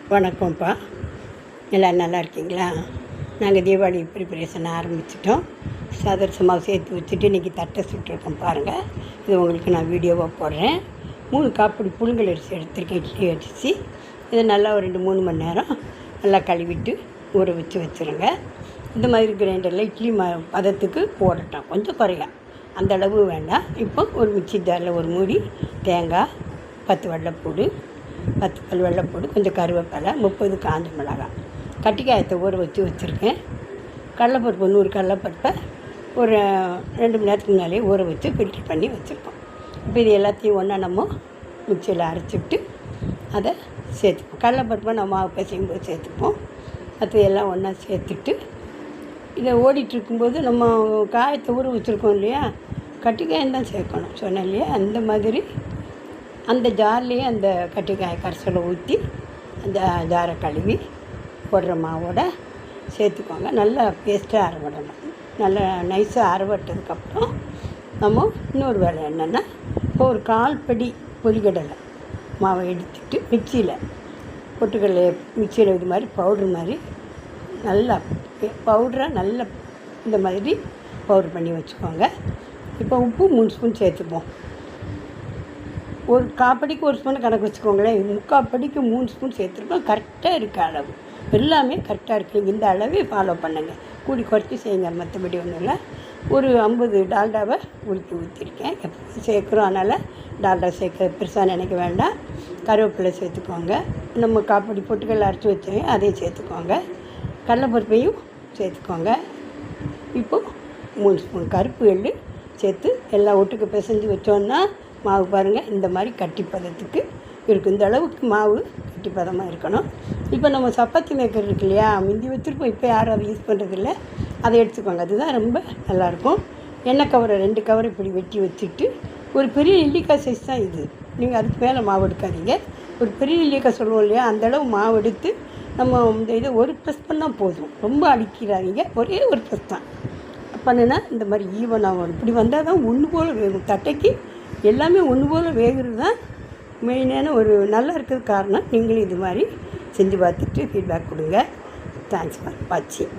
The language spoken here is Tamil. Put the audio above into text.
வணக்கம்ப்பா. எல்லோரும் நல்லா இருக்கீங்களா? நாங்கள் தீபாவளி ப்ரிப்பரேஷன் ஆரம்பிச்சிட்டோம். சதுரச மாவு சேர்த்து வச்சுட்டு இன்றைக்கி தட்டை சுட்டுருக்கோம் பாருங்கள். இது உங்களுக்கு நான் வீடியோவாக போடுறேன். 3 காப்படி புழுங்கல் அரிசி எடுத்துருக்கேன், இட்லி அரிசி. இதை நல்லா ஒரு 2-3 மணி நேரம் நல்லா கழுவிட்டு ஊற வச்சுருங்க. இந்த மாதிரி கிரைண்டரில் இட்லி பதத்துக்கு போடட்டும், கொஞ்சம் குறையா, அந்த அளவு வேண்டாம். இப்போ ஒரு மிக்சி ஜாரில் ஒரு மூடி தேங்காய், 10 வெள்ளைப்பூடு, 10 பல் வெள்ளைப்பூடு, கொஞ்சம் கருவேப்பிலை, 30 காஞ்ச மிளகாய், கட்டிக்காயத்தை ஊற வச்சுருக்கேன். கடலைப்பருப்பு 100 கடலைப்பருப்பை ஒரு 2 மணி நேரத்துக்கு முன்னாலே ஊற வச்சு ஃபில்டர் பண்ணி வச்சுருக்கோம். இப்போ இது எல்லாத்தையும் ஒன்றா நம்ம மிக்சியில் அரைச்சிட்டு அதை சேர்த்துப்போம். கடலைப்பருப்பை நம்ம மாவு பிசையும்போது சேர்த்துப்போம். அது எல்லாம் ஒன்றா சேர்த்துட்டு இதை ஓடிட்டுருக்கும்போது நம்ம காயத்தை ஊற வச்சுருக்கோம் இல்லையா, கட்டிக்காயம் தான் சேர்க்கணும் சொன்னேன் இல்லையா. அந்த மாதிரி அந்த ஜார்லேயே அந்த கட்டிக்காய கரைசலை ஊற்றி அந்த ஜாரை கழுவி போடுற மாவோட சேர்த்துக்கோங்க. நல்லா பேஸ்ட்டாக அரைவிடணும். நல்லா நைஸாக அரைவிட்டதுக்கப்புறம் நம்ம இன்னொரு வேலை என்னென்னா, இப்போ ஒரு 1/4 படி பொரிகடலை மாவை எடுத்துட்டு மிக்சியில் பொட்டுக்கடலை மிக்சியில் இது மாதிரி பவுட்ரு மாதிரி நல்லா பவுடராக நல்லா இந்த மாதிரி பவுட்ரு பண்ணி வச்சுக்கோங்க. இப்போ உப்பு 3 ஸ்பூன் சேர்த்துப்போம். ஒரு 1/4 படிக்கு 1 ஸ்பூன் கணக்கு வச்சுக்கோங்களேன். 3/4 படிக்கு 3 ஸ்பூன் சேர்த்துருக்கோம். கரெக்டாக இருக்குது அளவு, எல்லாமே கரெக்டாக இருக்குது. இந்த அளவே ஃபாலோ பண்ணுங்கள், கூடி குறைச்சி செய்யுங்க, மற்றபடி ஒன்றும் இல்லை. ஒரு 50 டால்டாவை ஊற்றிருக்கேன். எப்போ சேர்க்குறோம், அதனால் டால்டா சேர்க்க பெருசாக நினைக்க வேண்டாம். கருவேப்பிலை சேர்த்துக்கோங்க. நம்ம 1/4 படி பொட்டுக்கடலை அரைச்சி வச்சோம், அதையும் சேர்த்துக்கோங்க. கடலைப்பருப்பையும் சேர்த்துக்கோங்க. இப்போது 3 ஸ்பூன் கருப்பு எள்ளு சேர்த்து எல்லாம் ஒட்டுக்கு பிசைஞ்சு வச்சோன்னா மாவு பாருங்கள் இந்த மாதிரி கட்டி பதத்துக்கு இருக்கும். இந்த அளவுக்கு மாவு கட்டி பதமாக இருக்கணும். இப்போ நம்ம சப்பாத்தி மேக்கர் இருக்கு இல்லையா, முந்தி வச்சுருப்போம், இப்போ யாரும் அதை யூஸ் பண்ணுறதில்ல. அதை எடுத்துக்கோங்க, அதுதான் ரொம்ப நல்லாயிருக்கும். எண்ணெய் கவரை 2 கவர் இப்படி வெட்டி வச்சுட்டு, ஒரு பெரிய நெல்லிக்காய் சைஸ் தான் இது, நீங்கள் அதுக்கு மேலே மாவு எடுக்காதீங்க. ஒரு பெரிய நெல்லிக்காய் சொல்லுவோம் இல்லையா, அந்தளவு மாவு எடுத்து நம்ம இந்த இதை ஒரு ப்ரெஸ் பண்ணால் போதும், ரொம்ப அடிக்கிறாதீங்க, ஒரே ஒரு ப்ரெஸ் தான் பண்ணுன்னா இந்த மாதிரி ஈவனாக வரும். இப்படி வந்தால் தான் ஒன்று போல் வேகும். தட்டைக்கு எல்லாமே ஒன்று போல் வேகிறது தான் மெயினான ஒரு நல்லா இருக்கிறது காரணம். நீங்களும் இது மாதிரி செஞ்சு பார்த்துட்டு ஃபீட்பேக் கொடுங்க. தேங்க்ஸ் ஃபார் வாட்சிங்.